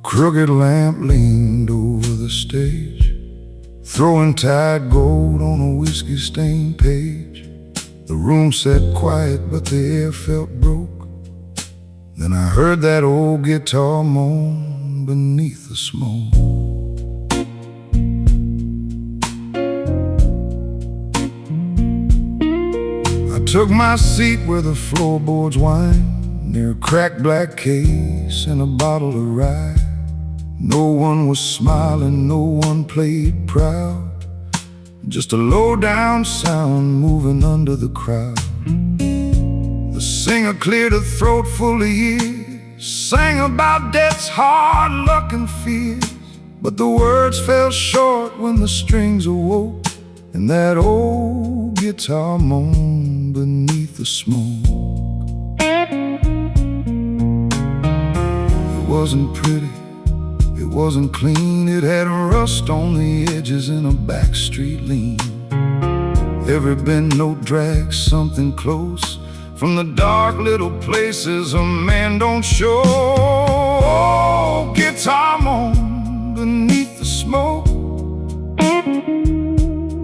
Crooked lamp leaned over the stage, throwing tired gold on a whiskey-stained page. The room sat quiet, but the air felt broke. Then I heard that old guitar moan beneath the smoke. I took my seat where the floorboards wind, near a cracked black case and a bottle of rye. No one was smiling, no one played proud, just a low-down sound moving under the crowd. The singer cleared a throat full of years, sang about death's hard luck and fears, but the words fell short when the strings awoke, and that old guitar moaned beneath the smoke. It wasn't pretty, it wasn't clean, it had rust on the edges and a backstreet lean. Every bend note dragged something close from the dark little places a man don't show. Oh, guitar moan beneath the smoke,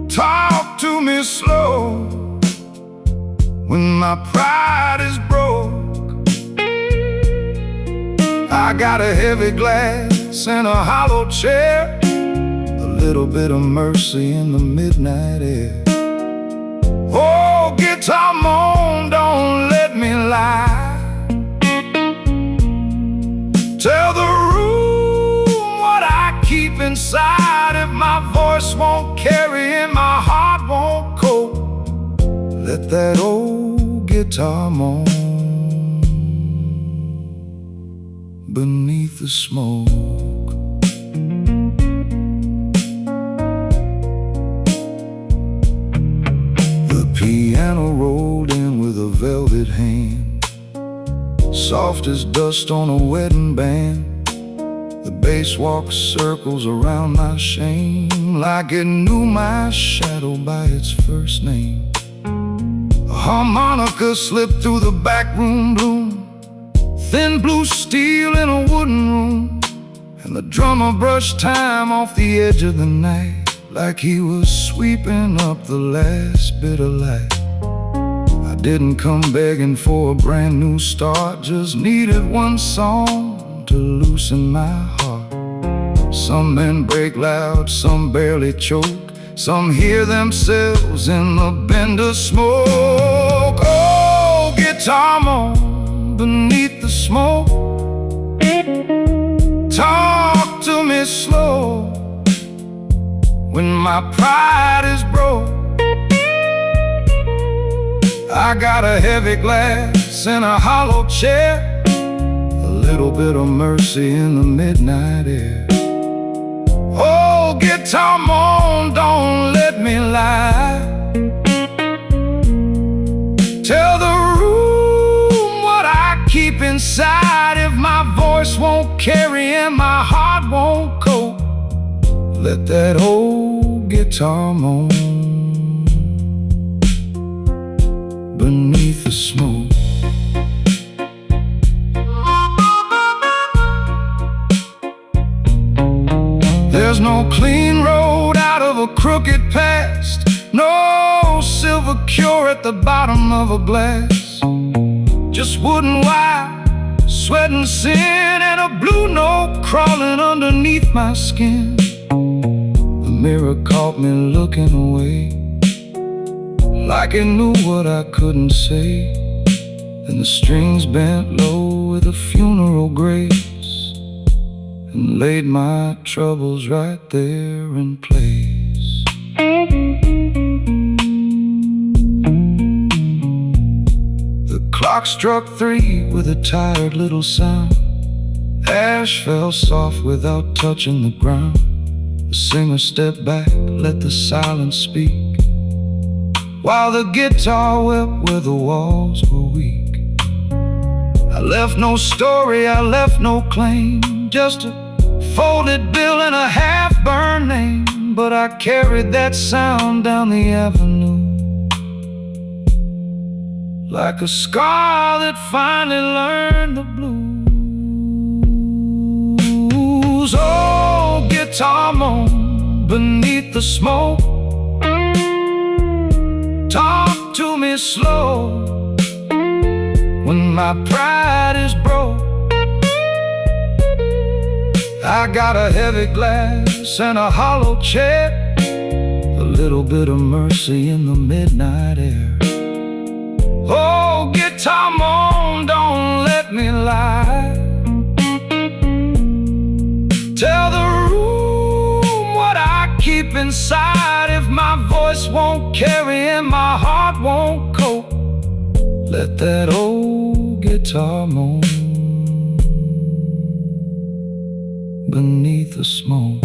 talk to me slow when my pride is broke. I got a heavy glass and a hollow chair, a little bit of mercy in the midnight air. Oh, guitar moan, don't let me lie. Tell the room what I keep inside. If my voice won't carry and my heart won't cope, let that old guitar moan beneath the smoke. The piano rolled in with a velvet hand, soft as dust on a wedding band. The bass walked circles around my shame, like it knew my shadow by its first name. A harmonica slipped through the backroom gloom, thin blue steel in a wooden room, and the drummer brushed time off the edge of the night, like he was sweeping up the last bit of light. I didn't come begging for a brand new start, just needed one song to loosen my heart. Some men break loud, some barely choke, some hear themselves in the bend of smoke. Oh, guitar moan beneath the smoke, talk to me slow when my pride is broke. I got a heavy glass and a hollow chair, a little bit of mercy in the midnight air. Oh, guitar moan, don't let me lie. Tell the room what I keep inside. If my voice won't carry and my heart won't cope, let that old guitar moan beneath the smoke. There's no clean road out of a crooked past, no silver cure at the bottom of a glass. Just wooden wire, sweat and sin, and a blue note crawling underneath my skin. The mirror caught me looking away, like it knew what I couldn't say. Then the strings bent low with a funeral grace, and laid my troubles right there in place. The clock struck 3 with a tired little sound. Ash fell soft without touching the ground. The singer stepped back, let the silence speak, while the guitar wept where the walls were weak. I left no story, I left no claim, just a folded bill and a half-burned name. But I carried that sound down the avenue like a scar that finally learned the blues. Oh, guitar moan beneath the smoke, talk to me slow when my pride is broke. I got a heavy glass and a hollow chair, a little bit of mercy in the midnight air. Oh, guitar moan, don't let me lie. Tell the room what I keep inside. If my voice won't carry and my heart won't cope, let that old guitar moan beneath the smoke.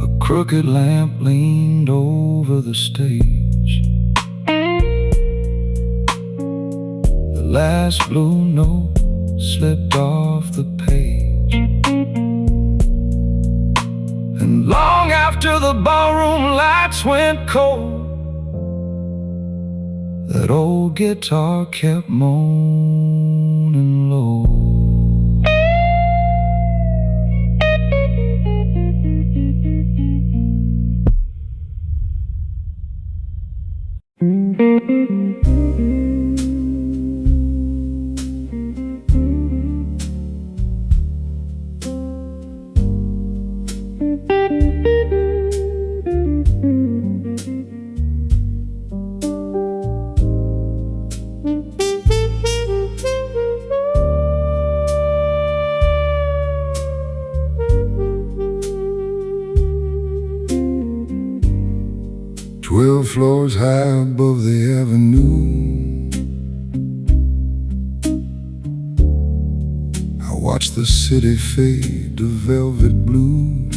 A crooked lamp leaned over the stage. The last blue note slipped off the page. And long after the ballroom lights went cold, that old guitar kept moaning low. 12 floors high above the avenue, I watch the city fade to velvet blue.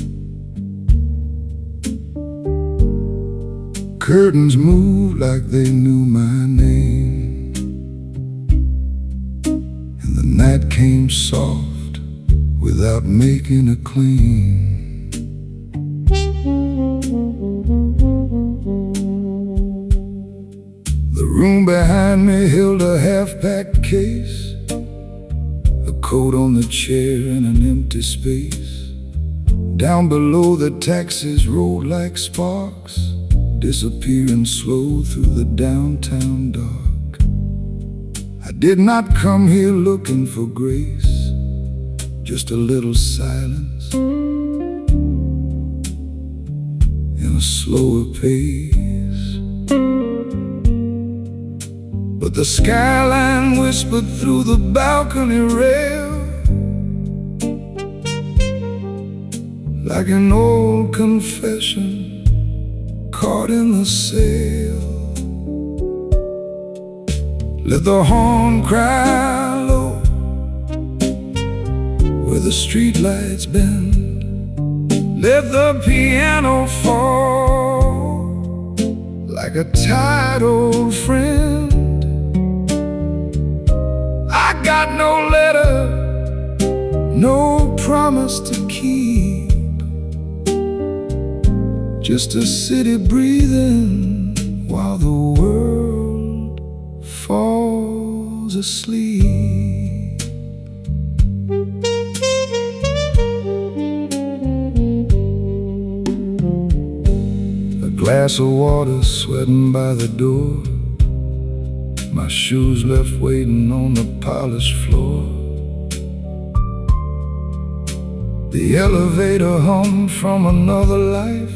Curtains move like they knew my name, and the night came soft without making a claim. The room behind me held a half-packed case, a coat on the chair and an empty space. Down below the taxis rolled like sparks, disappearing slow through the downtown dark. I did not come here looking for grace, just a little silence in a slower pace. But the skyline whispered through the balcony rail, like an old confession caught in the sail. Let the horn cry low where the streetlights bend. Let the piano fall like a tired old friend. I got no letter, no promise to keep, just a city breathing while the world falls asleep. A glass of water sweating by the door, my shoes left waiting on the polished floor. The elevator hummed from another life,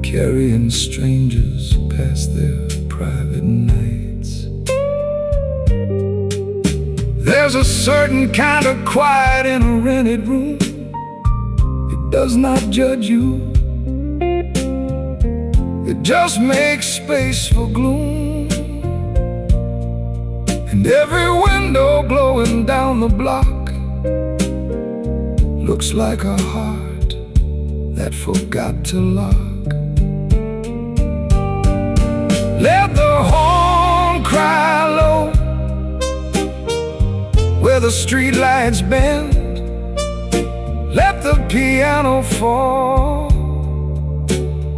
carrying strangers past their private nights. There's a certain kind of quiet in a rented room. It does not judge you, it just makes space for gloom. and every window glowing down the block looks like a heart that forgot to lock. Let the horn cry low where the streetlights bend. Let the piano fall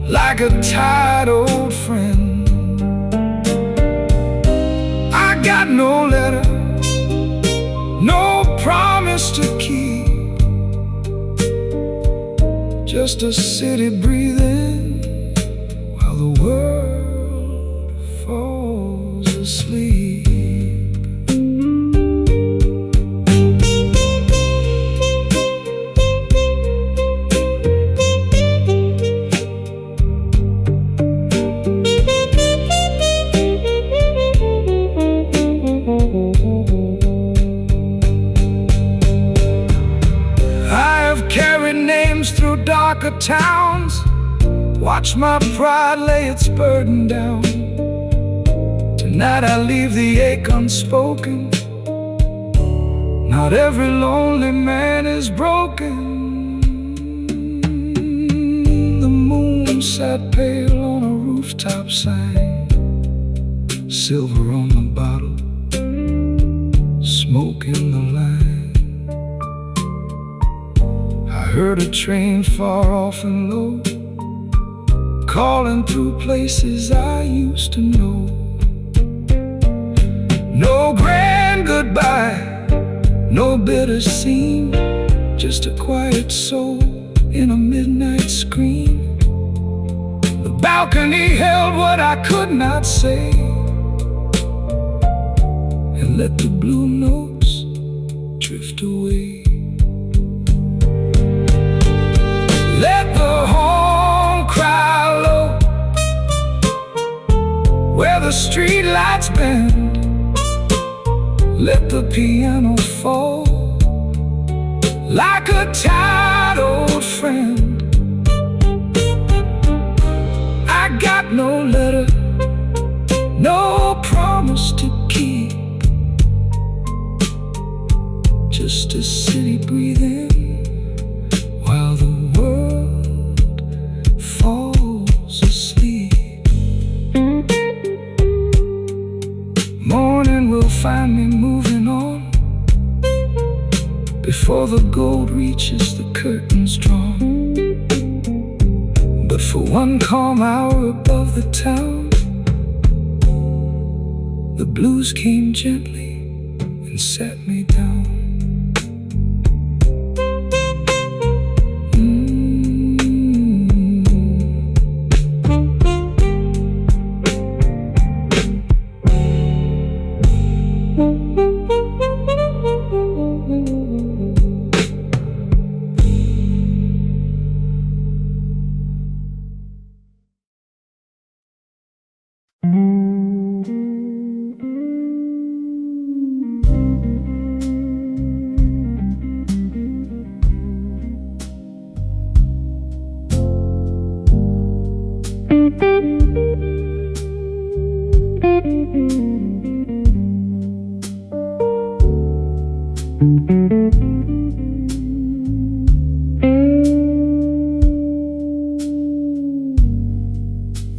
like a tired old friend. I got no letter, no promise to keep, just a city breathing while the world falls asleep. Through darker towns, watch my pride lay its burden down. Tonight I leave the ache unspoken. Not every lonely man is broken. The moon sat pale on a rooftop sign, silver on the bottle, smoke in the line. Heard a train far off and low, calling through places I used to know. No grand goodbye, no bitter scene, just a quiet soul in a midnight screen. The balcony held what I could not say, and let the blue notes drift away. Let the horn cry low where the streetlights bend. Let the piano fall like a tired old friend. I got no letter, no promise to keep, just a city breathing while the world falls asleep. Morning will find me moving on before the gold reaches the curtains drawn. But for one calm hour above the town, the blues came gently and sat me down.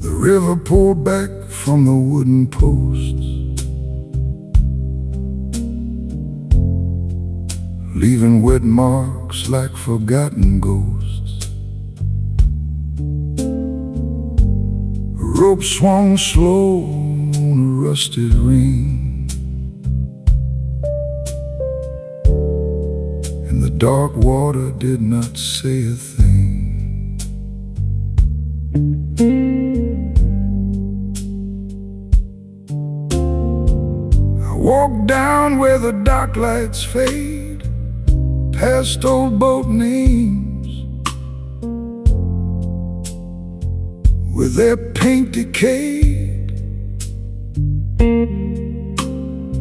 The river poured back from the wooden posts, leaving wet marks like forgotten ghosts. A rope swung slow on a rusted ring, and the dark water did not say a thing. I walked down where the dock lights fade, past old boat names with their paint decayed.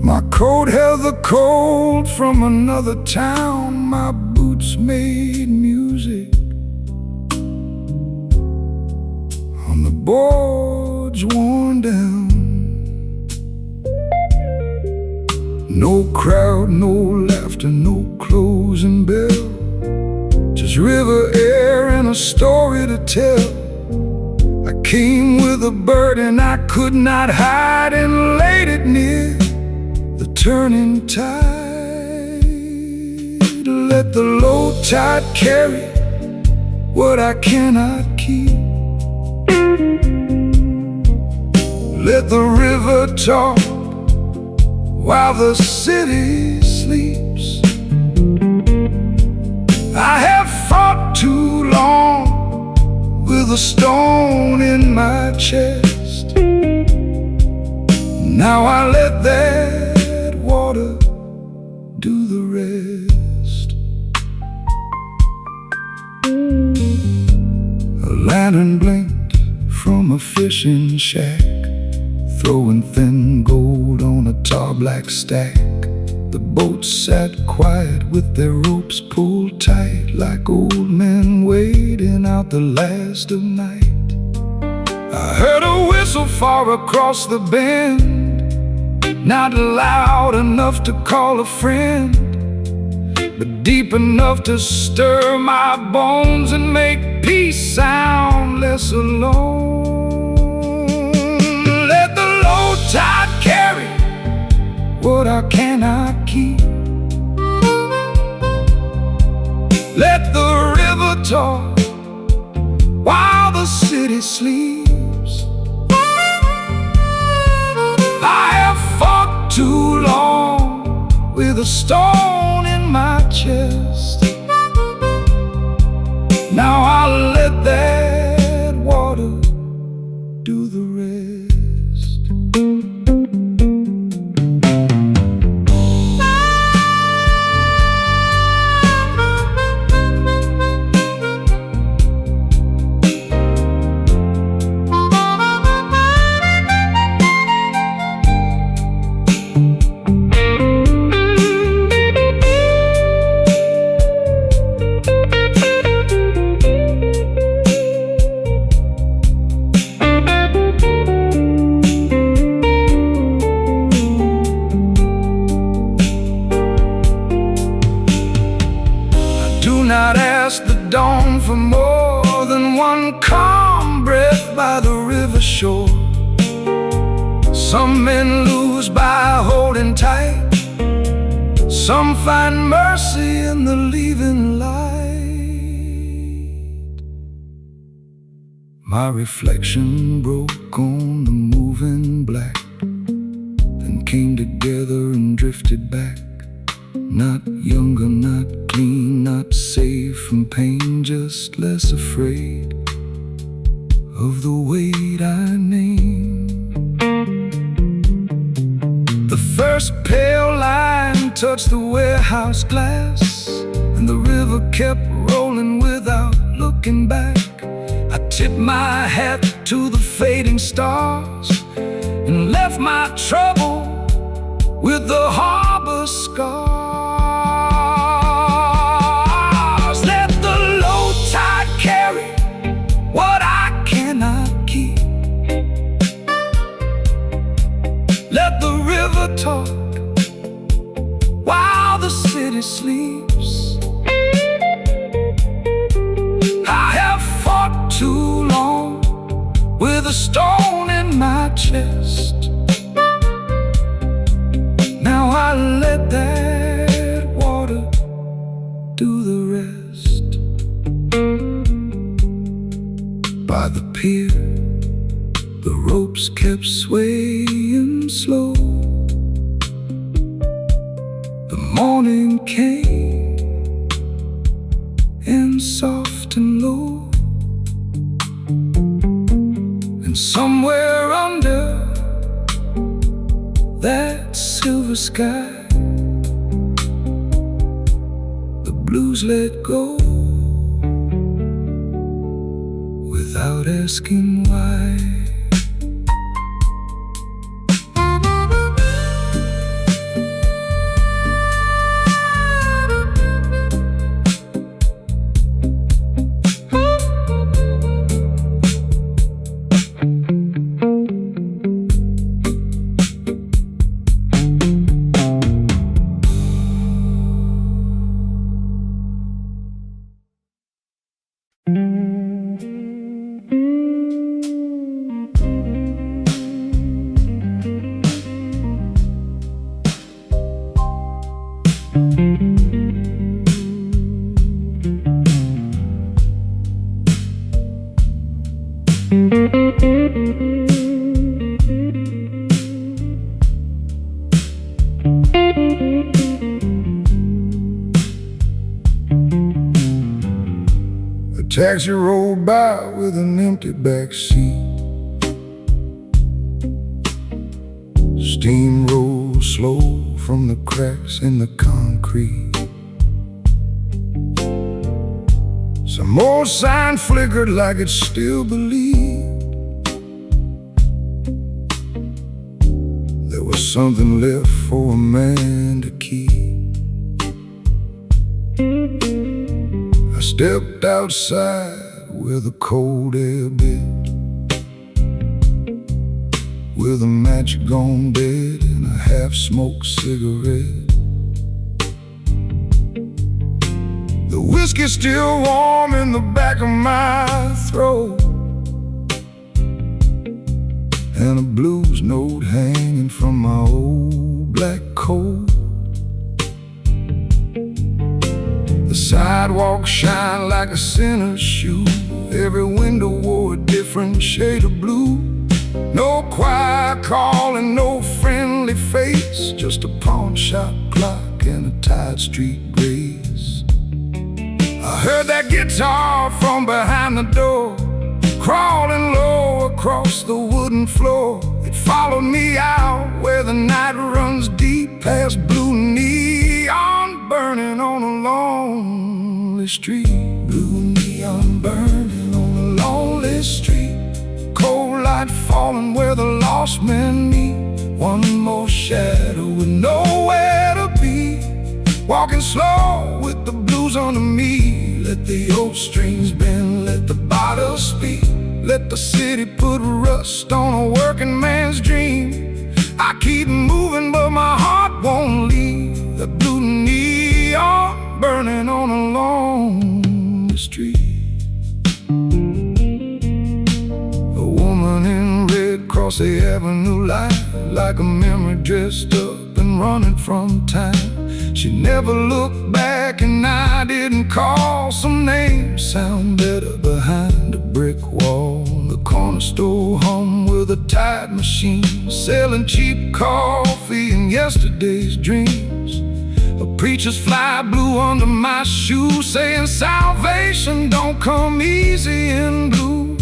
My coat held the cold from another town, my boots made music on the boards worn down. No crowd, no laughter, no closing bell, just river air and a story to tell. I came with a burden I could not hide and laid it near the turning tide. Let the low tide carry what I cannot keep. Let the river talk while the city sleeps. I have fought too long with a stone in my chest. Now I let that water do the rest. A lantern blinked from a fishing shack, throwing thin gold on a tar black stack. The boats sat quiet with their ropes pulled tight, like old men waiting out the last of night. I heard a whistle far across the bend, not loud enough to call a friend, but deep enough to stir my bones and make peace sound less alone. Let the low tide carry what I cannot keep. Let the river talk while the city sleeps. I have fought too long with a stone in my chest. Now I'll let that water do the rest. Not ask the dawn for more than one calm breath by the river shore. Some men lose by holding tight, some find mercy in the leaving light. My reflection broke on the moving black, then came together and drifted back. Not younger, not clean, not safe from pain, just less afraid of the weight I name. The first pale line touched the warehouse glass, and the river kept rolling without looking back. I tipped my hat to the fading stars and left my trouble with the harbor scars. What I cannot keep. Let the river talk while the city sleeps. I have fought too long with a stone in my chest. Now I let that water do the rest. By the pier, the ropes kept swaying slow. The morning came, and soft and low, and somewhere under that silver sky, the blues let go without asking why. Taxi rolled by with an empty back seat. Steam rolled slow from the cracks in the concrete. Some more sign flickered like it still believed there was something left for a man to keep. I stepped outside where the cold air bit, with a match gone dead and a half-smoked cigarette. The whiskey still warm in the back of my throat, and a blues note hanging from my old black coat. The sidewalk shined like a sinner's shoe. Every window wore a different shade of blue. No choir calling, no friendly face, just a pawn shop clock and a tired street grace. I heard that guitar from behind the door, crawling low across the wooden floor. It followed me out where the night runs deep, past blue neon burning on a lonely street. Blue neon burning on a lonely street. Cold light falling where the lost men meet. One more shadow with nowhere to be. Walking slow with the blues under me. Let the old strings bend, let the bottle speak. Let the city put rust on a working man's dream. I keep moving but my heart won't leave. The blue neon burning on a lonely street. A woman in red crossed the avenue light, like a memory dressed up and running from time. She never looked back and I didn't call. Some names sound better behind a brick wall. The corner store hung with a tide machine, selling cheap coffee and yesterday's dreams. A preacher's fly blew under my shoe, saying salvation don't come easy in blue.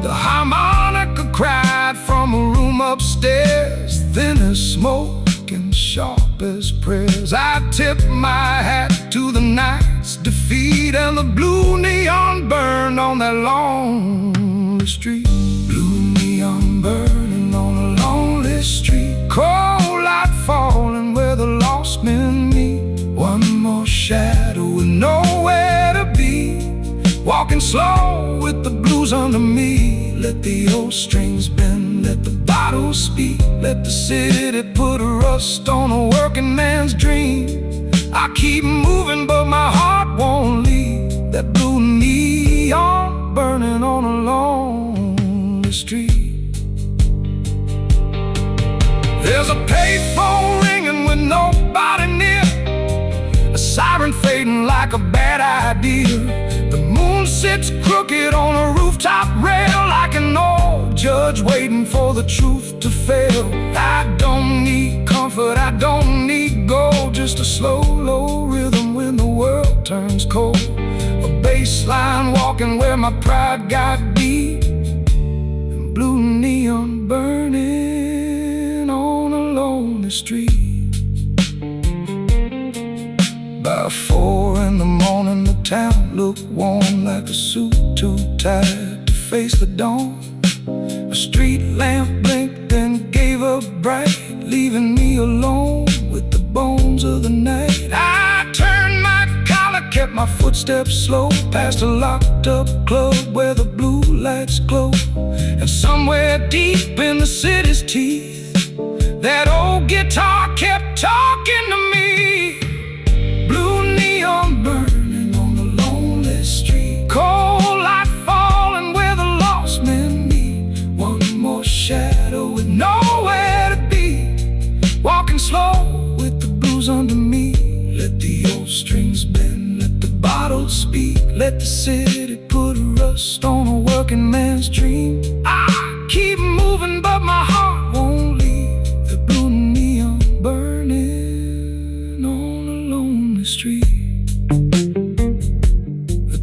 The harmonica cried from a room upstairs, thin as smoke and sharp as prayers. I tipped my hat to the night's defeat, and the blue neon burned on that lonely street. Blue neon burning on a lonely street. Cold light falling where the lost men meet. One more shadow with nowhere to be. Walking slow with the blues under me. Let the old strings bend, let the bottle speak. Let the city put a rust on a working man's dream. I keep moving but my heart won't leave. That blue neon burning on a lonely street. There's a payphone ringing with nobody near, a siren fading like a bad idea. The moon sits crooked on a rooftop rail, like an old judge waiting for the truth to fail. I don't need comfort, I don't need gold, just a slow, low rhythm when the world turns cold. A bass line walking where my pride got beat, and blue neon burning on a lonely street. By 4 in the morning, the town looked warm, like a suit too tight to face the dawn. A street lamp blinked and gave up bright, leaving me alone with the bones of the night. I turned my collar, kept my footsteps slow, past a locked up club where the blue lights glow. And somewhere deep in the city's teeth, that old guitar kept talking to me. Blue neon burning on the lonely street. Cold light falling where the lost men meet. One more shadow with nowhere to be. Walking slow with the blues under me. Let the old strings bend, let the bottle speak. Let the city put a rust on a working man's dream. I keep moving but my heart won't leave. The blue neon burning on a lonely street. The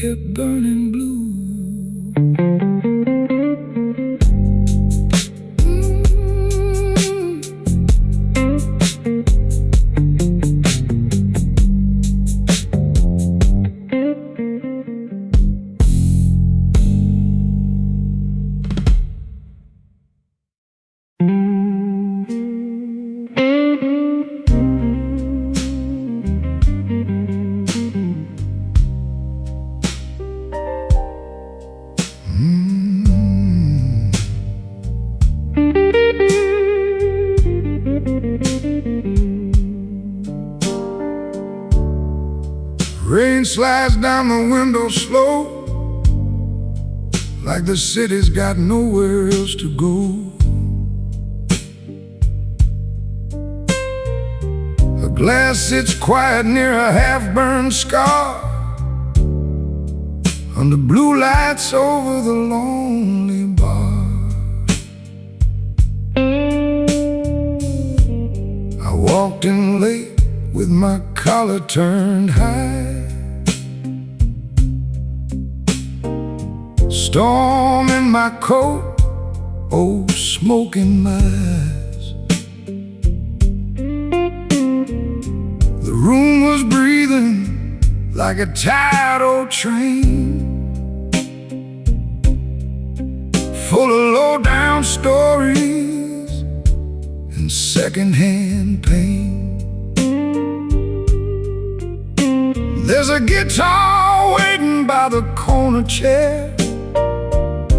kept burning blue. Rain slides down the window slow, like the city's got nowhere else to go. A glass sits quiet near a half-burned scar, under blue lights over the lonely bar. I walked in late with my collar turned high, storm in my coat, old smoke in my eyes. The room was breathing like a tired old train, full of low-down stories and second-hand pain. There's a guitar waiting by the corner chair,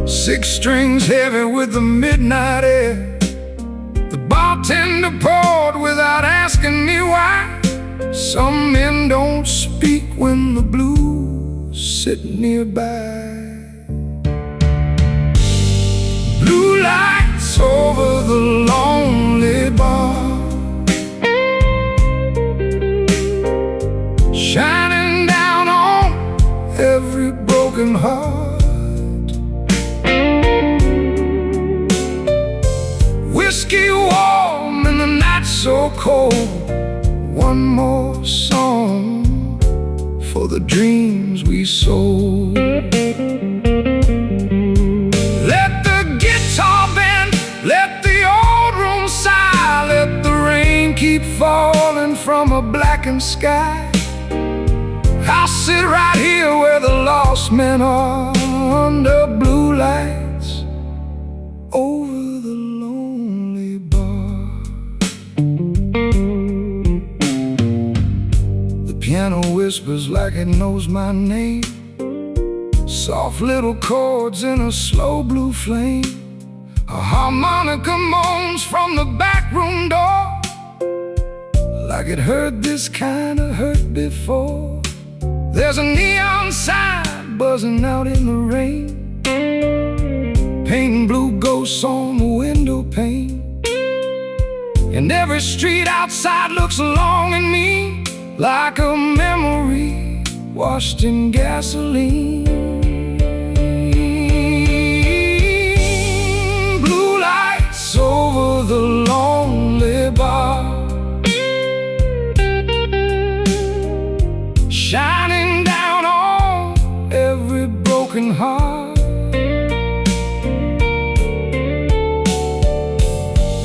6 strings heavy with the midnight air. The bartender poured without asking me why. Some men don't speak when the blues sit nearby. Blue lights over the lonely bar, shining down on every broken heart. Whiskey warm and the night so cold. One more song for the dreams we sold. Let the guitar bend, let the old room sigh, let the rain keep falling from a blackened sky. I'll sit right here where the lost men are, under blue lights over the lonely bar. The piano whispers like it knows my name, soft little chords in a slow blue flame. A harmonica moans from the back room door, like it heard this kind of hurt before. There's a neon sign buzzing out in the rain, painting blue ghosts on the window pane. And every street outside looks long and mean, like a memory washed in gasoline. Blue lights over the lonely bar, shining down on every broken heart.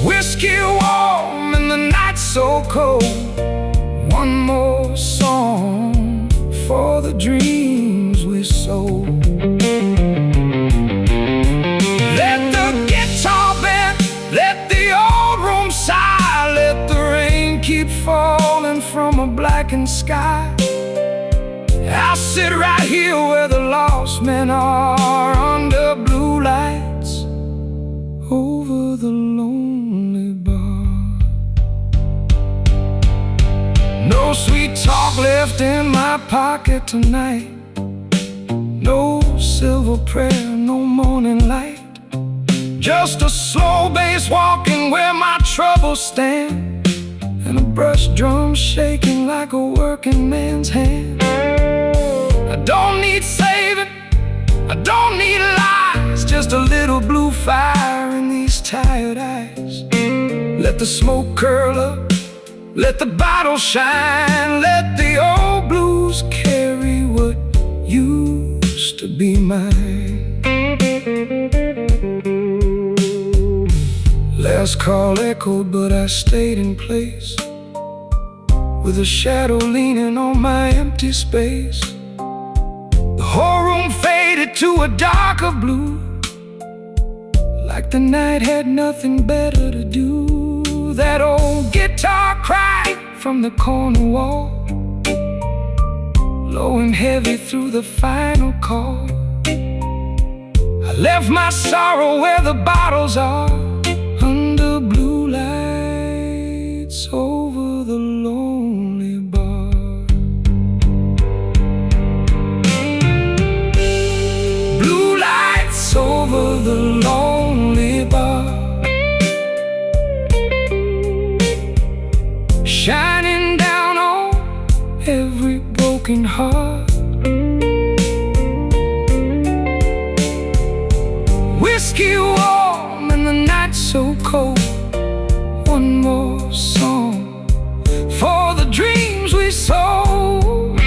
Whiskey warm and the night so cold. One more song for the dreams we sold. Let the guitar bend, let the old room sigh, let the rain keep falling from a blackened sky. I'll sit right here where the lost men are, under blue lights over the lonely bar. No sweet talk left in my pocket tonight, no silver prayer, no morning light. Just a slow bass walking where my troubles stand, and a brush drum shaking like a working man's hand. I don't need saving, I don't need lies, just a little blue fire in these tired eyes. Let the smoke curl up, let the bottle shine, let the old blues carry what you be mine. Last call echoed, but I stayed in place, with a shadow leaning on my empty space. The whole room faded to a darker blue, like the night had nothing better to do. That old guitar cried from the corner wall, low and heavy through the final call. I left my sorrow where the bottles are, under blue lights over the lonely bar. Blue lights over the lonely bar, shining down on every broken heart. Whiskey warm and the night so cold. One more song for the dreams we sold.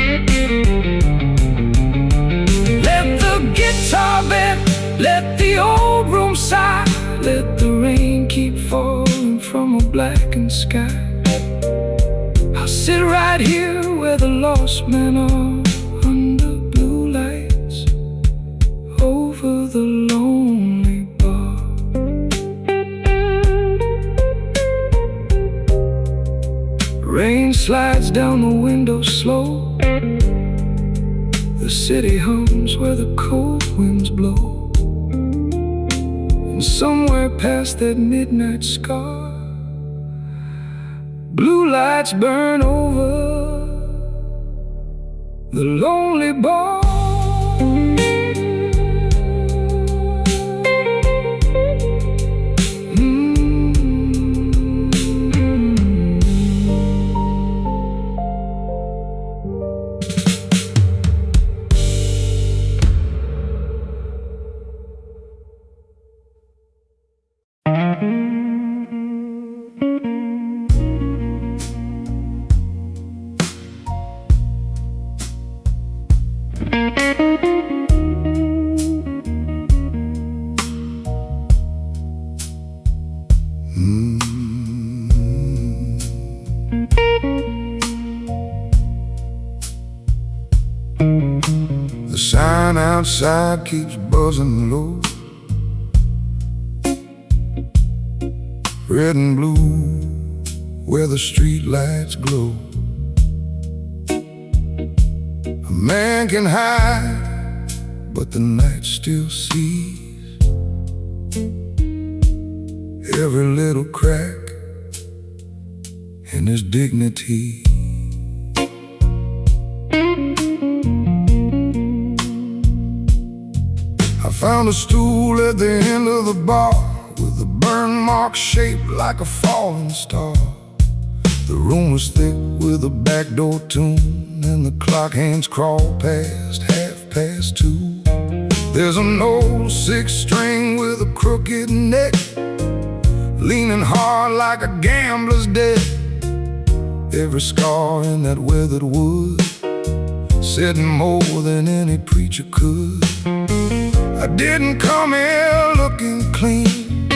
Let the guitar bend, let the old room sigh, let the rain keep falling from a blackened sky. I'll sit right here where the lost men are, under blue lights over the lonely bar. Rain slides down the window slow, the city hums where the cold winds blow, and somewhere past that midnight scar, blue lights burn over the lonely bar. The sign outside keeps buzzing low, red and blue where the street lights glow. A man can hide, but the night still sees every little crack in his dignity. I found a stool at the end of the bar, with a burn mark shaped like a falling star. The room was thick with a backdoor tune, and the clock hands crawl past 2:30. There's an old 6-string with a crooked neck, leaning hard like a gambler's debt. Every scar in that weathered wood said more than any preacher could. I didn't come here looking clean,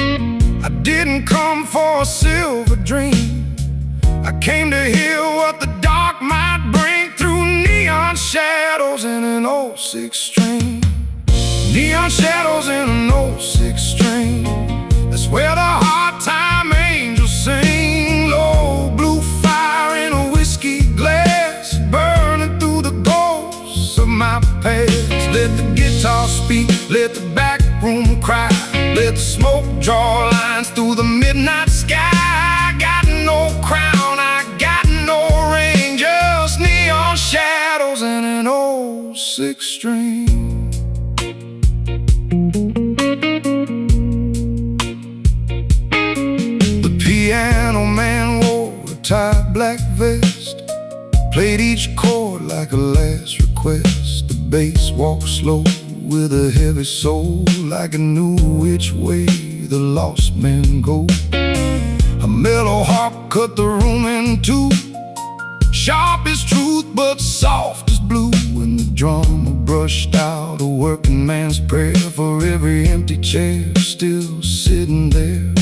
I didn't come for a silver dream. I came to hear what the dark might bring through neon shadows in an old 6-string. Neon shadows in an old 6-string, that's where the hard time angels sing. Low blue fire in a whiskey glass, burning through the ghosts of my past. Let the guitar speak, let the back room cry, let the smoke draw lines through the midnight sky. I got no crown, I got no ring, just neon shadows and an old 6-string. The piano man wore a tight black vest, played each chord like a last request. The bass walked slow with a heavy soul, like it knew which way the lost men go. A mellow harp cut the room in two, sharp as truth but soft as blue. And the drum, a brushed out, a working man's prayer for every empty chair still sitting there.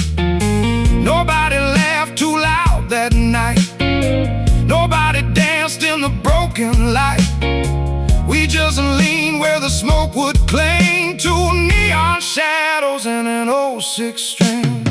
Nobody laughed too loud that night. Nobody danced in the broken light. We just leaned where the smoke would cling to neon shadows and an old six string.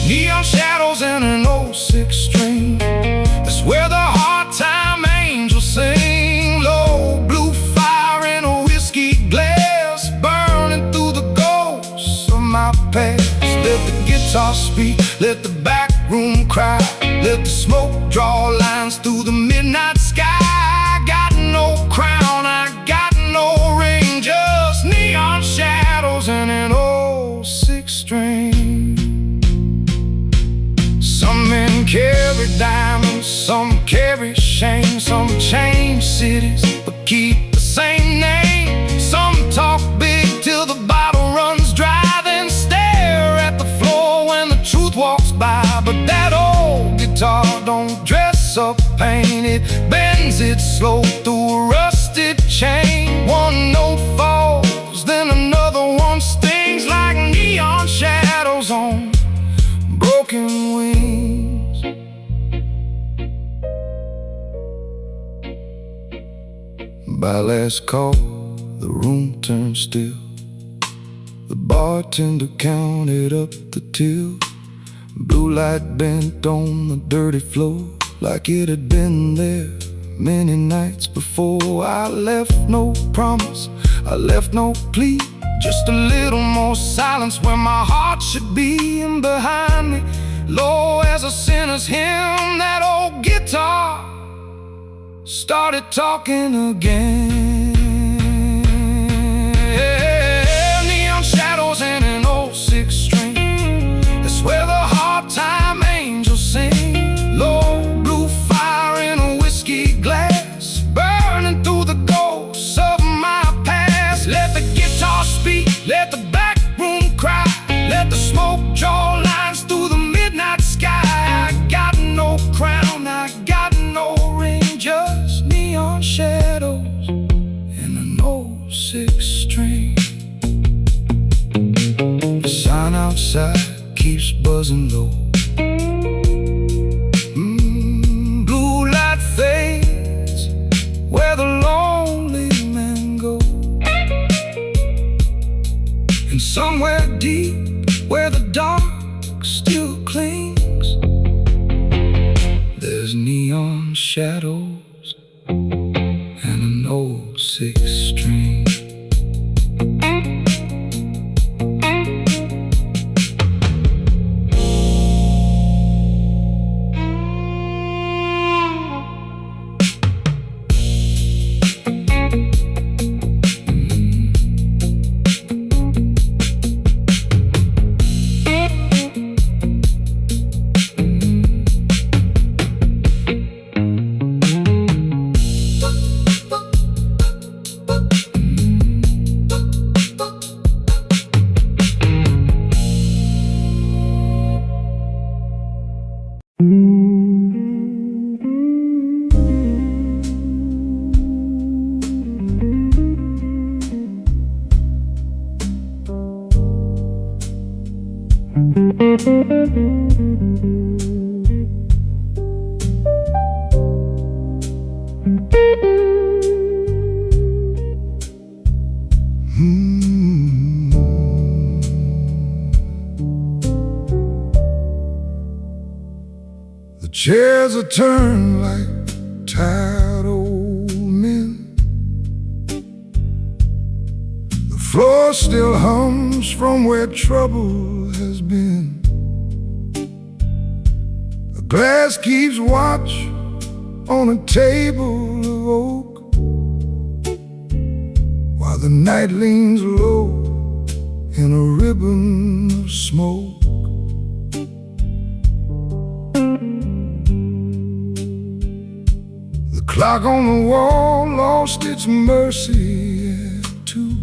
Neon shadows and an old six string. That's where the hard time angels sing. Low blue fire in a whiskey glass, burning through the ghosts of my past. Let the guitar speak, let the back room cry, let the smoke draw lines through the midnight sky. I got no crown, I got no ring, just neon shadows and an old six string. Some men carry diamonds, some carry shame, some change cities but keep the same name. Some talk big till the bottle runs dry, then stare at the floor when the truth walks by. But that old guitar don't dress up pain, it bends it slow through a rusted chain. One note falls, then another one stings like neon shadows on broken wings. By last call, the room turned still. The bartender counted up the till. Blue light bent on the dirty floor like it had been there many nights before. I left no promise, I left no plea, just a little more silence where my heart should be. And behind me, low as a sinner's hymn, that old guitar started talking again. Neon shadows and an old six string, that's where the hard time angels sing. Low blue fire in a whiskey glass, burning through the ghosts of my past. Let the guitar speak, let the back room cry, let the smoke draw lines through the midnight sky. I got no crown, I got no ring, just neon shadows and an old six string. The sign outside keeps buzzing low. Blue light fades where the lonely men go. And somewhere deep where the dark still clings, there's neon shadows and an old six string. The chairs are turned like tired old men. The floor still hums from where trouble has been. A glass keeps watch on a table of oak, while the night leans low in a ribbon of smoke. The clock on the wall lost its mercy at 2.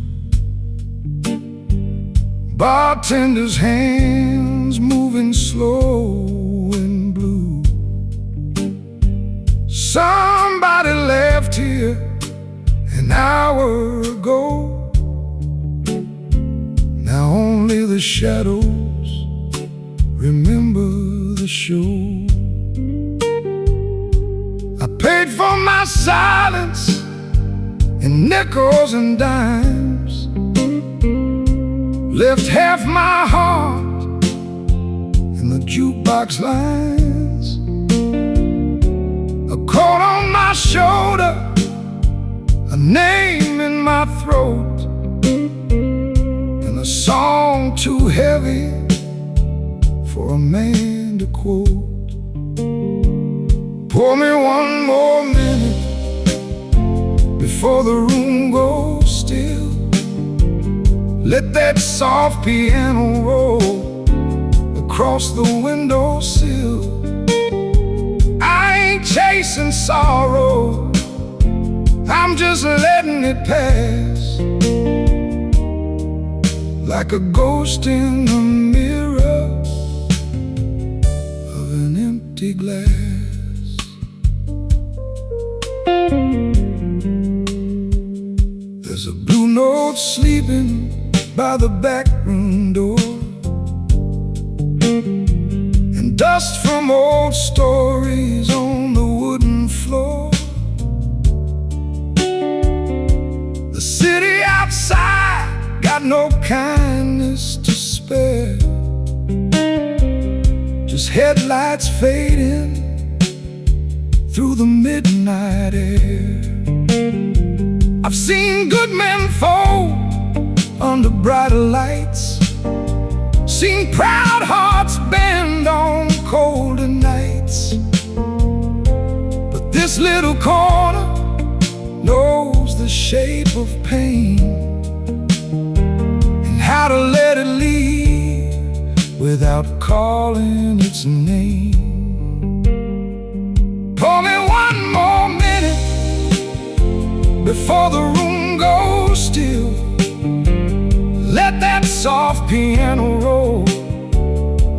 Bartender's hands moving slow and blue. Somebody left here and an hour ago. Now only the shadows remember the show. I paid for my silence in nickels and dimes, left half my heart in the jukebox lines. A coat on my shoulder, a name in my throat, and a song too heavy for a man to quote. Pour me one more minute before the room goes still. Let that soft piano roll across the windowsill. I ain't chasing sorrow, I'm just letting it pass, like a ghost in the mirror of an empty glass. There's a blue note sleeping by the back room door, and dust from old stories on the wooden floor. The city outside got no kindness to spare, just headlights fading through the midnight air. I've seen good men fold under brighter lights, seen proud hearts bend on colder nights. But this little corner knows the shape of pain, and how to let it leave without calling its name. Pour me one more minute before the room goes still. Let that soft piano roll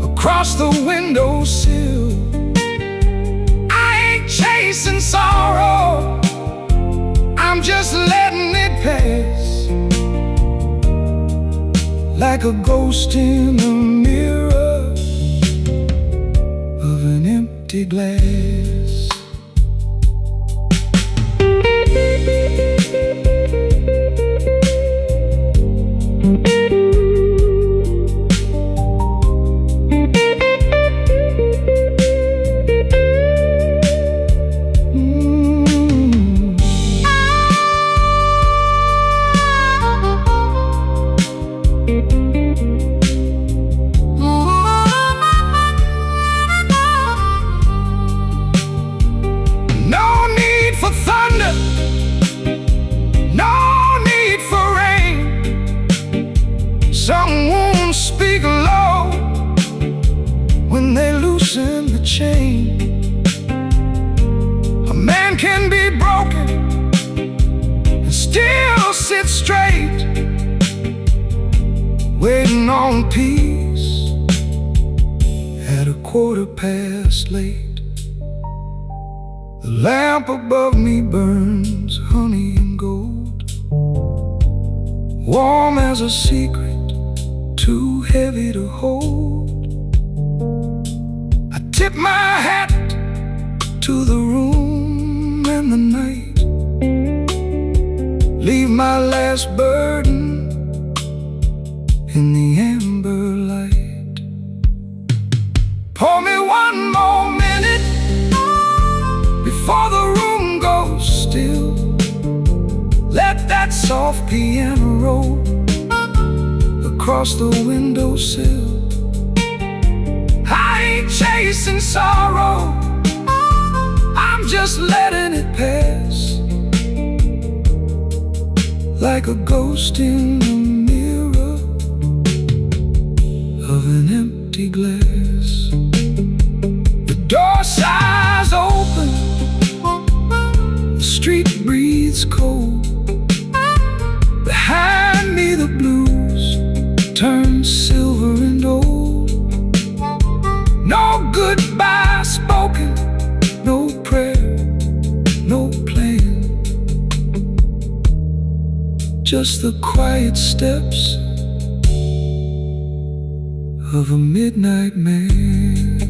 across the windowsill. I ain't chasing sorrow, I'm just letting it pass, like a ghost in the mirror of an empty glass. The chain. A man can be broken and still sit straight, waiting on peace at 8:15. The lamp above me burns honey and gold, warm as a secret too heavy to hold. Tip my hat to the room and the night, leave my last burden in the amber light. Pour me one more minute before the room goes still. Let that soft piano roll across the windowsill. Chasing sorrow, I'm just letting it pass, like a ghost in the mirror of an empty glass. The door sighs open, the street breathes cold. Behind me the blues turn silver and old. No goodbye spoken, no prayer, no plan. just the quiet steps of a midnight man.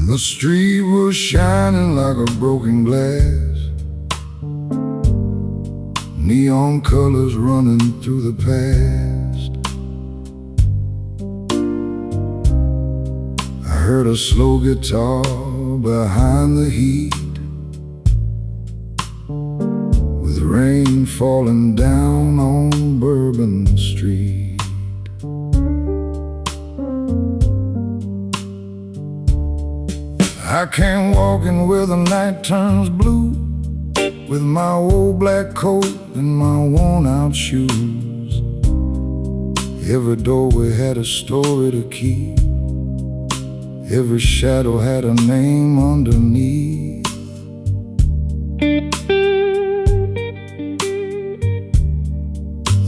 The street was shining like a broken glass, neon colors running through the past. I heard a slow guitar behind the heat, with rain falling down on Bourbon Street. I can't walk in where the night turns blue, with my old black coat and my worn-out shoes. Every doorway had a story to keep, every shadow had a name underneath.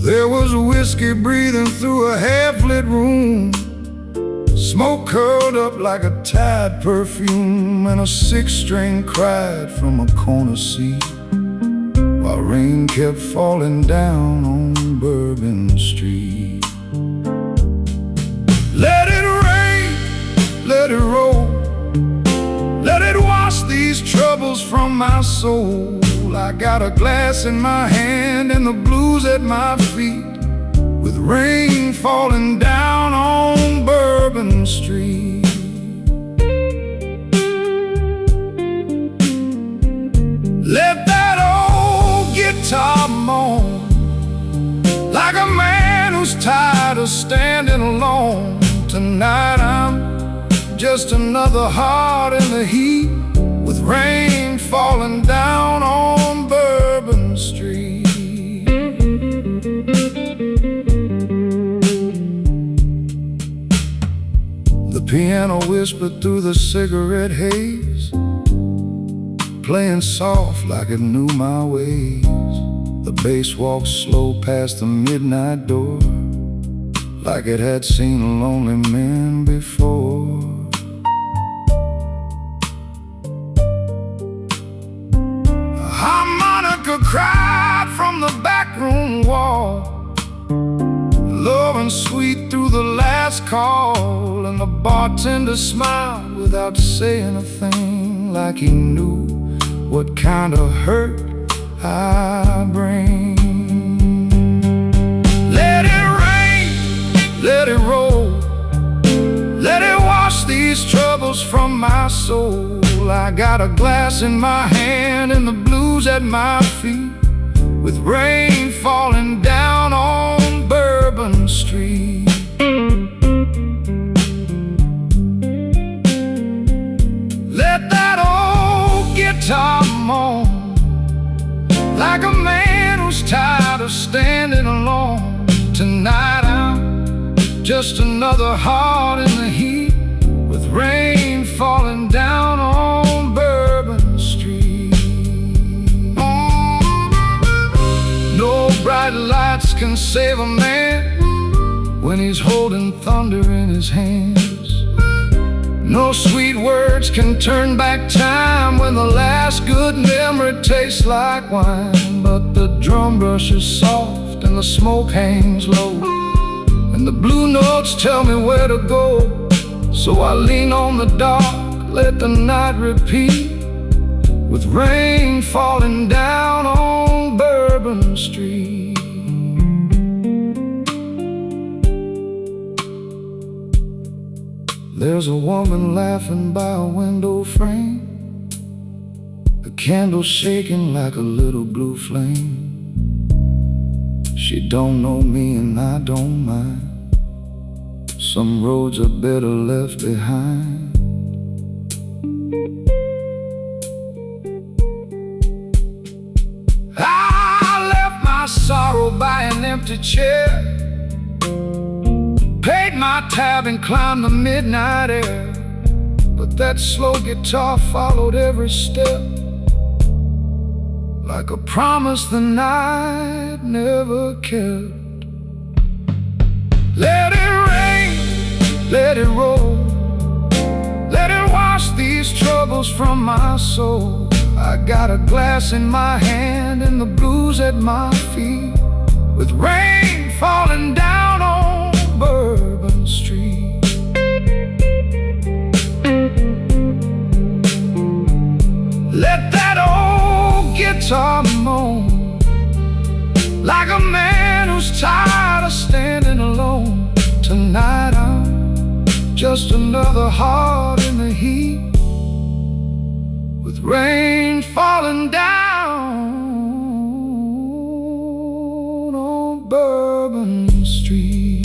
There was whiskey breathing through a half-lit room, smoke curled up like a Tide perfume, and a six-string cried from a corner seat, while rain kept falling down on Bourbon Street. Let it rain, let it roll, let it wash these troubles from my soul. I got a glass in my hand and the blues at my feet, with rain falling down on Bourbon Street. Let that old guitar moan, like a man who's tired of standing alone. Tonight I'm just another heart in the heat, with rain falling down on Bourbon Street. The piano whispered through the cigarette haze, playing soft like it knew my ways. The bass walked slow past the midnight door, like it had seen a lonely man before. A harmonica cried from the backroom wall, low and sweet through the last call, and the bartender smiled without saying a thing, like he knew what kind of hurt I bring. Let it rain, let it roll, let it wash these troubles from my soul. I got a glass in my hand and the blues at my feet, with rain falling down on Bourbon Street. Let that old guitar moan, like a man who's tired of standing alone. Tonight I'm just another heart in the heat, with rain falling down on Bourbon Street. No bright lights can save a man when he's holding thunder in his hands. No sweet words can turn back time when the last good memory tastes like wine. But the drum brush is soft and the smoke hangs low, and the blue notes tell me where to go. So I lean on the dark, let the night repeat, with rain falling down on Bourbon Street. There's a woman laughing by a window frame, candle shaking like a little blue flame. She don't know me and I don't mind. Some roads are better left behind. I left my sorrow by an empty chair, paid my tab and climbed the midnight air. But that slow guitar followed every step, like a promise the night never kept. Let it rain, let it roll, let it wash these troubles from my soul. I got a glass in my hand and the blues at my feet, with rain falling down on Bourbon Street. Let that old guitar moan, like a man who's tired of standing alone. Tonight I'm just another heart in the heat, with rain falling down on Bourbon Street.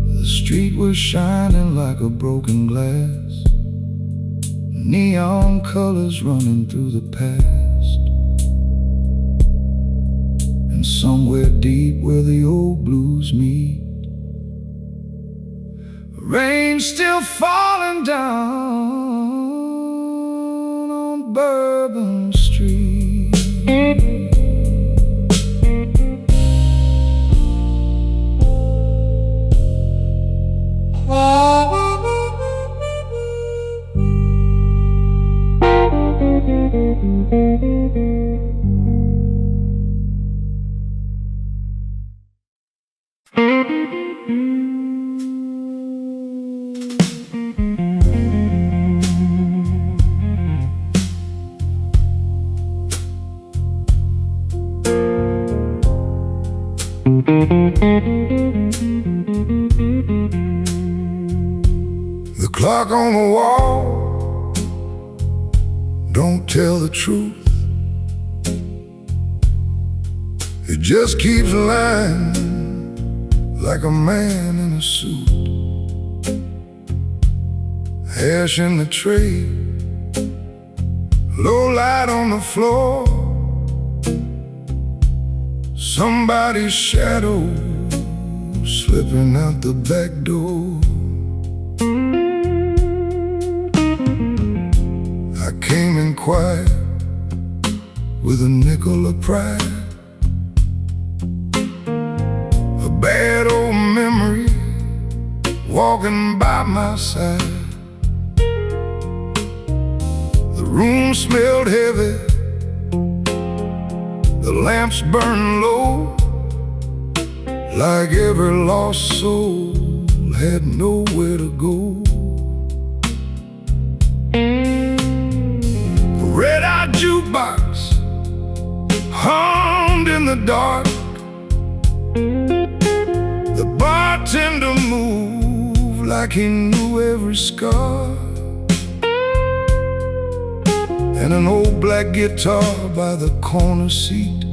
The street was shining like a broken glass, neon colors running through the past. And somewhere deep where the old blues meet, rain still falling down on Bourbon Street. The clock on the wall don't tell the truth. It just keeps lying like a man in a suit. Ash in the tray, low light on the floor, somebody's shadow slipping out the back door. I came in quiet with a nickel of pride, a bad old memory walking by my side. The room smelled heavy, the lamps burned low, like every lost soul had nowhere to go. The red-eyed jukebox hummed in the dark, the bartender moved like he knew every scar, and an old black guitar by the corner seat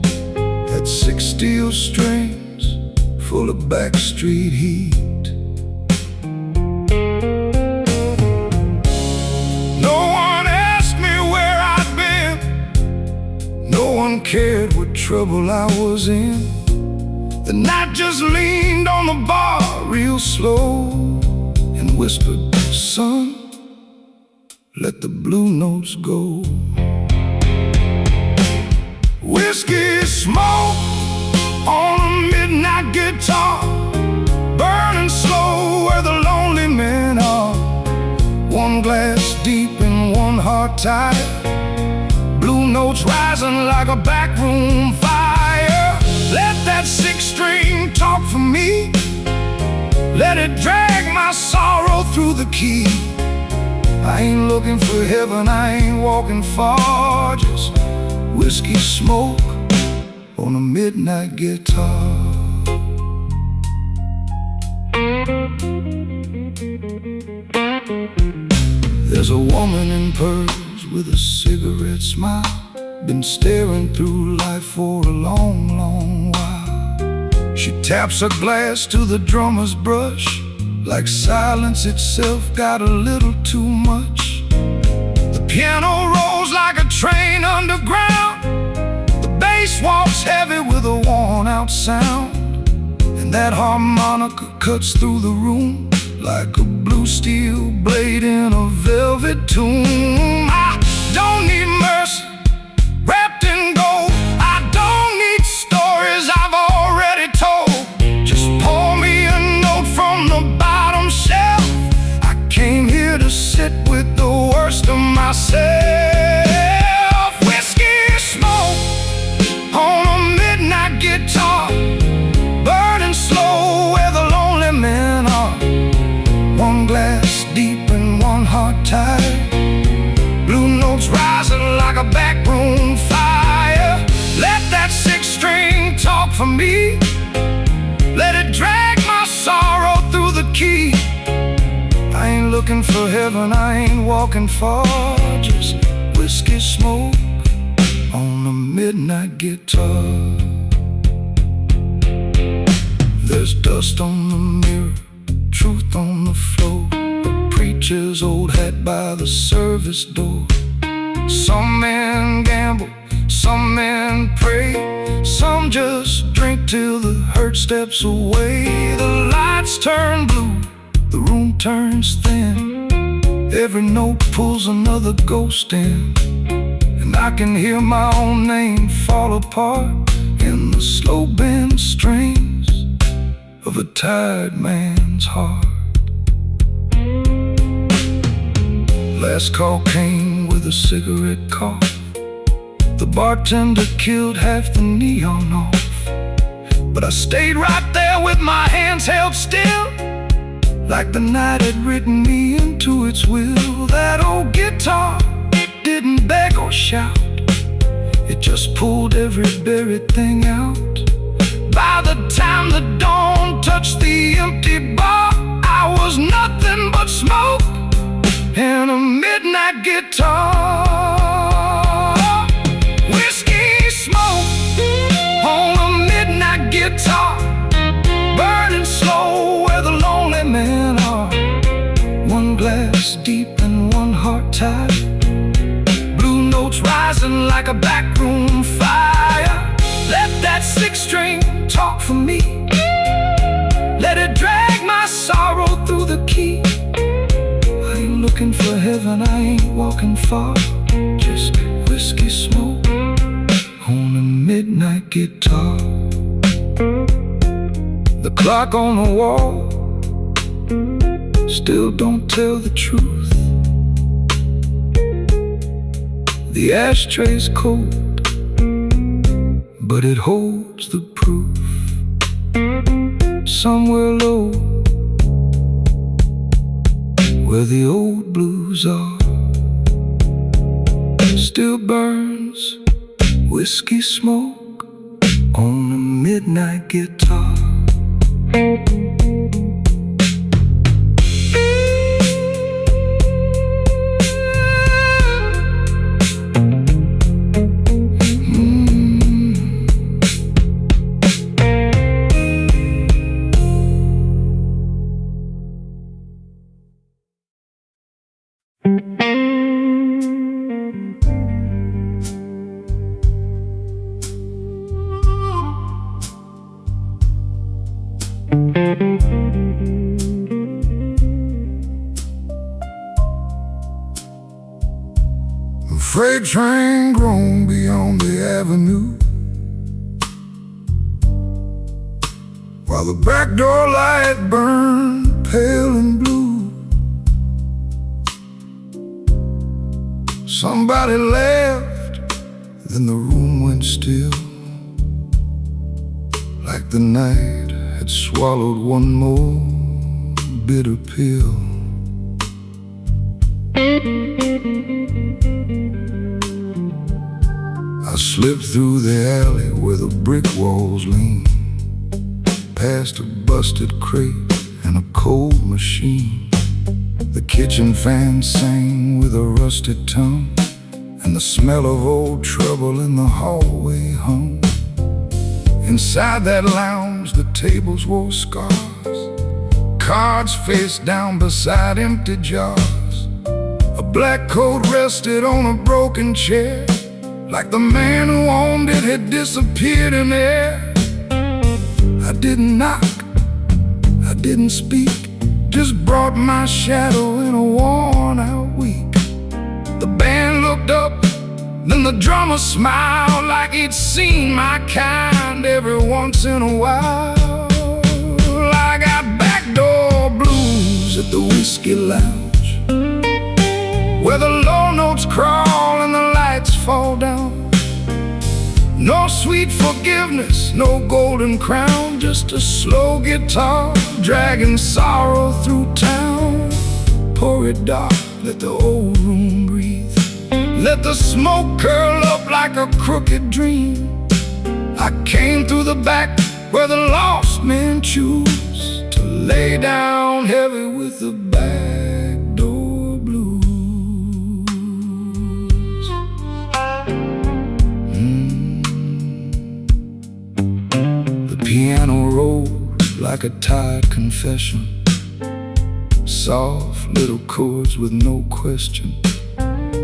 had 6 steel strings full of backstreet heat. No one asked me where I'd been, no one cared what trouble I was in. The night just leaned on the bar real slow and whispered, "Son, let the blue notes go." Whiskey smoke on a midnight guitar, burning slow where the lonely men are. One glass deep and one heart tight, blue notes rising like a backroom fire. Let that 6-string talk for me, let it drag my sorrow through the key. I ain't looking for heaven, I ain't walking far, just whiskey smoke on a midnight guitar. There's a woman in pearls with a cigarette smile, been staring through life for a long, long while. She taps her glass to the drummer's brush, like silence itself got a little too much. The piano rolls like a train underground, the bass walks heavy with a worn-out sound, and that harmonica cuts through the room like a blue steel blade in a velvet tomb. I don't need mercy wrapped in gold, I don't need stories I've already told. Just pour me a note from the bottom shelf. I came here to sit with the worst of myself. Whiskey smoke on a midnight guitar, burning slow where the lonely men are. One glass deep and one heart tired, blue notes rising like a backroom fire. Let that six string talk for me, let it drag my sorrow through the key. I ain't looking for heaven, I ain't walking far, just whiskey smoke on a midnight guitar. There's dust on the mirror, truth on the floor, a preacher's old hat by the service door. Some men gamble, some men pray, some just drink till the hurt steps away. The lights turn blue, the room turns thin, every note pulls another ghost in, and I can hear my own name fall apart in the slow bend strings of a tired man's heart. Last call came with a cigarette cough, the bartender killed half the neon off, but I stayed right there with my hands held still, like the night had written me into its will. That old guitar didn't beg or shout, it just pulled every buried thing out. By the time the dawn touched the empty bar, I was nothing but smoke and a midnight guitar. Whiskey smoke on a midnight guitar, burning slow where the lonely men are. One glass deep and one heart tight, blue notes rising like a backroom fire. Let that six string talk for me, let it drag my sorrow through the key. I ain't looking for heaven, I ain't walking far, just whiskey smoke on a midnight guitar. The clock on the wall still don't tell the truth, the ashtray's cold, but it holds the proof. Somewhere low, where the old blues are, still burns whiskey smoke on a midnight guitar. The freight train groaned beyond the avenue, while the back door light burned pale and blue. Somebody left, then the room went still, like the night had swallowed one more bitter pill. I slipped through the alley where the brick walls lean, past a busted crate and a cold machine. The kitchen fan sang with a rusted tongue, and the smell of old trouble in the hallway hung. Inside that lounge the tables wore scars, cards face down beside empty jars. A black coat rested on a broken chair, like the man who owned it had disappeared in air. I didn't knock, I didn't speak, just brought my shadow in a worn-out week. The band looked up, then the drummer smiled, like he'd seen my kind every once in a while. I got backdoor blues at the whiskey lounge, where the low notes crawl and the lights fall down. No sweet forgiveness, no golden crown, just a slow guitar dragging sorrow through town. Pour it dark, let the old room breathe, let the smoke curl up like a crooked dream. I came through the back where the lost men choose to lay down heavy with the backdoor blues. The piano rolled like a tired confession, soft little chords with no question.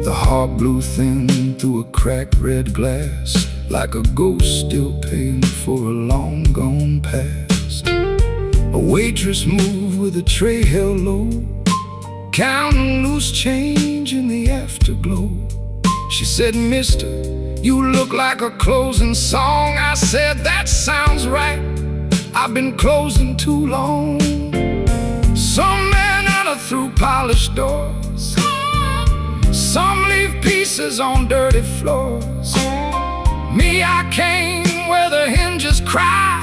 The heart blew thin through a cracked red glass, like a ghost still paying for a long gone past. A waitress moved with a tray held low, counting loose change in the afterglow. She said, "Mister, you look like a closing song." I said, "That sounds right, I've been closing too long." Some men enter through polished doors, some leave pieces on dirty floors. Me, I came where the hinges cry,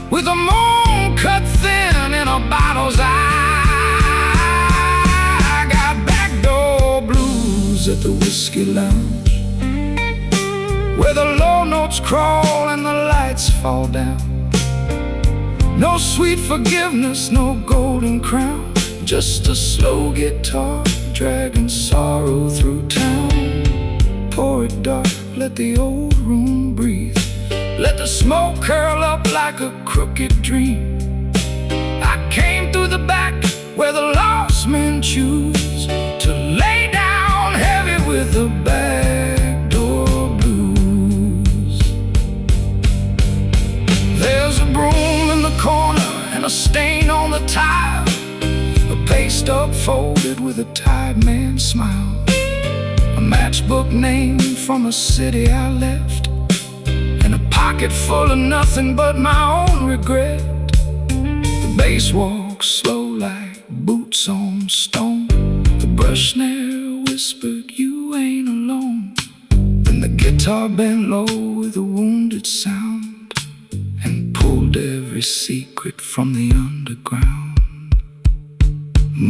with a moon cut thin in a bottle's eye. I got backdoor blues at the whiskey lounge, where the low notes crawl and the lights fall down. No sweet forgiveness, no golden crown, just a slow guitar dragging sorrow through town. Pour it dark, let the old room breathe, let the smoke curl up like a crooked dream. I came through the back where the lost men choose to lay down heavy with the backdoor blues. There's a broom in the corner and a stain on the tile, a paste up folded with a tired man's smile, a matchbook name from a city I left, and a pocket full of nothing but my own regret. The bass walks slow like boots on stone, the brush snare whispered, "You ain't alone." Then the guitar bent low with a wounded sound, and pulled every secret from the underground.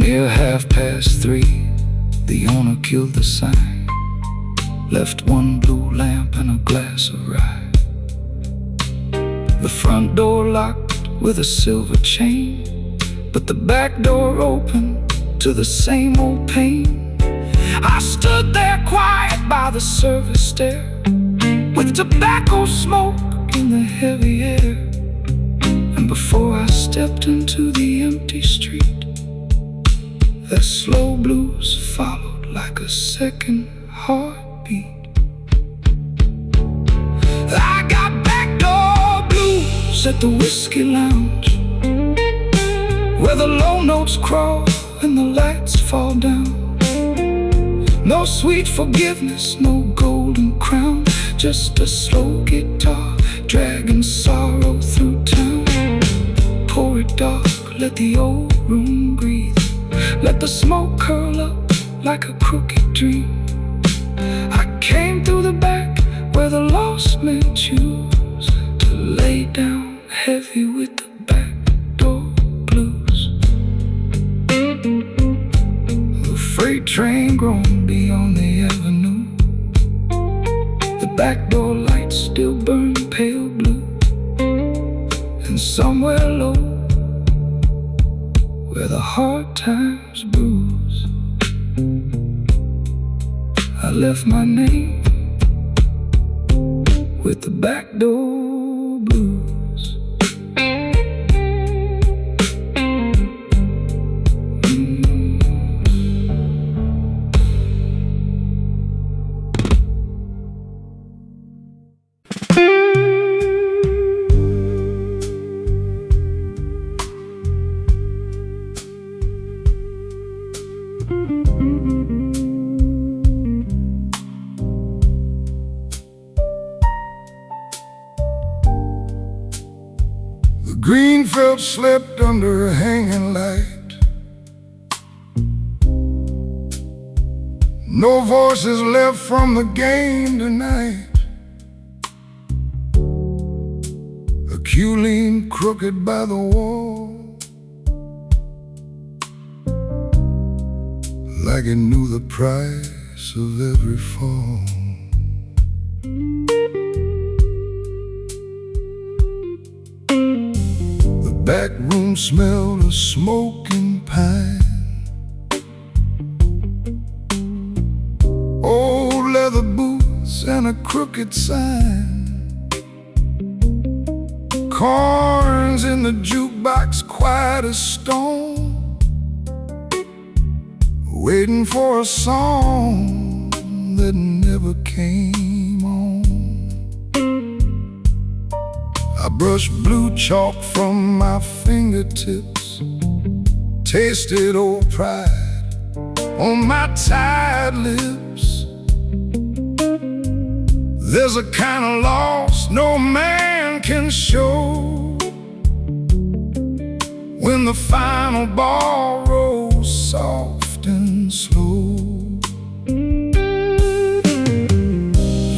Near 3:30, the owner killed the sign, left one blue lamp and a glass of rye. The front door locked with a silver chain, but the back door open to the same old pain. I stood there quiet by the service stair, with tobacco smoke in the heavy air. And before I stepped into the empty street, that slow blues followed like a second heartbeat. I got backdoor blues at the whiskey lounge, where the low notes crawl and the lights fall down. No sweet forgiveness, no golden crown, just a slow guitar dragging sorrow through town. Pour it dark, let the old room breathe, let the smoke curl up like a crooked dream. I came through the back where the lost men choose to lay down heavy with the backdoor blues. The freight train groaned beyond the avenue, the backdoor lights still burn pale blue. And somewhere low, where the hard times bruise, left my name with the back door blues. The green felt slipped under a hanging light. No voices left from the game tonight. A cue leaned crooked by the wall, like it knew the price of every fall. The back room smelled of smoking pine, old leather boots and a crooked sign. Corns in the jukebox quiet as stone, waiting for a song that never came on. I brushed blue chalk from my fingertips, tasted old pride on my tired lips. There's a kind of loss no man can show when the final ball rolls soft and slow.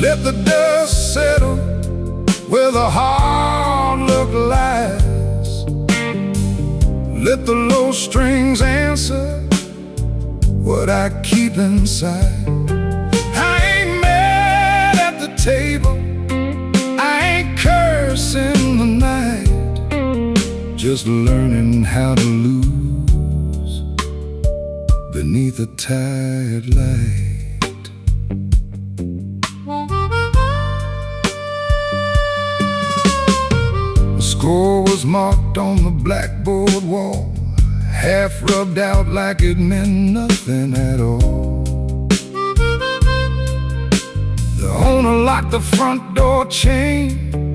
Let the dust settle where the hard look lies. Let the low strings answer what I keep inside. I ain't mad at the table, I ain't cursing the night, just learning how to lose beneath a tired light. The score was marked on the blackboard wall, half rubbed out like it meant nothing at all. The owner locked the front door chain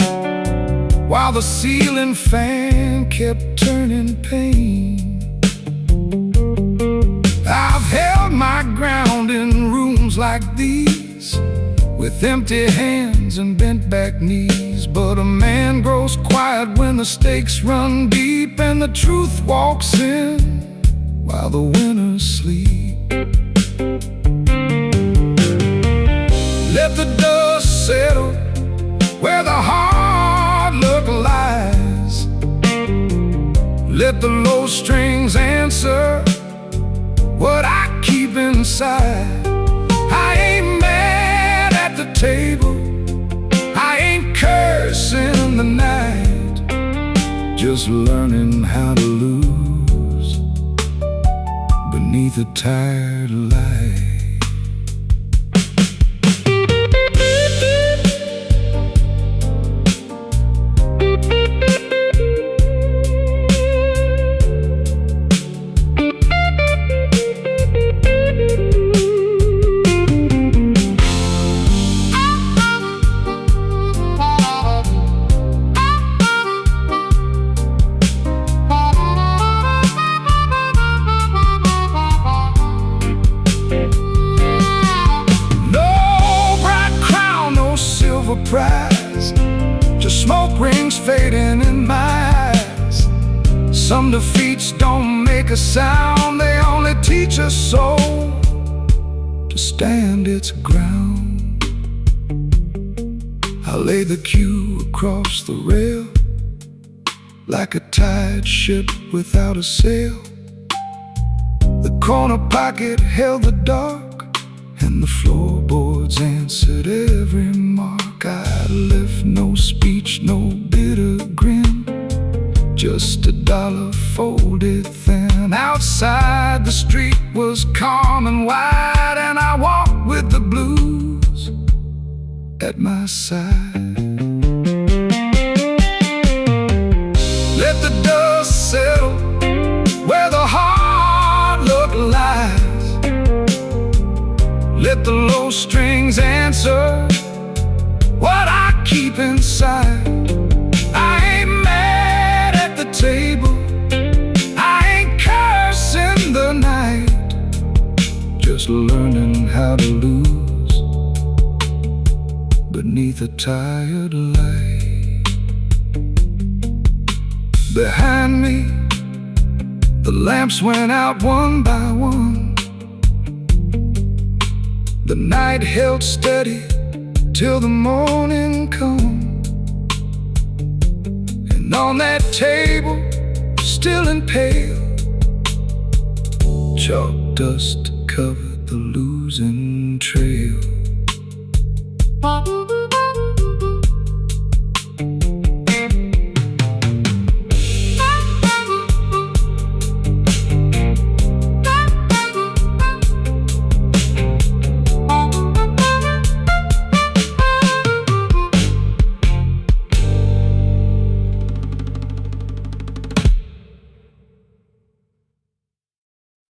while the ceiling fan kept turning pain. I've held my ground in rooms like these, with empty hands and bent back knees. But a man grows quiet when the stakes run deep and the truth walks in while the winners sleep. Let the dust settle where the hard look lies. Let the low strings answer what I keep inside. I ain't mad at the table, I ain't cursing the night, just learning how to lose beneath a tired light. Prize, just smoke rings fading in my eyes. Some defeats don't make a sound, they only teach a soul to stand its ground. I lay the cue across the rail like a tired ship without a sail. The corner pocket held the dark, and the floorboards answered every mark. I left no speech, no bitter grin, just $1 folded thin. Outside the street was calm and wide, and I walked with with the blues at my side. Let the dust settle where the hard look lies. Let the low strings answer what I keep inside. I ain't mad at the table, I ain't cursing the night, just learning how to lose beneath a tired light. Behind me, the lamps went out one by one. The night held steady till the morning come. And on that table, still and pale, chalk dust covered the losing trail.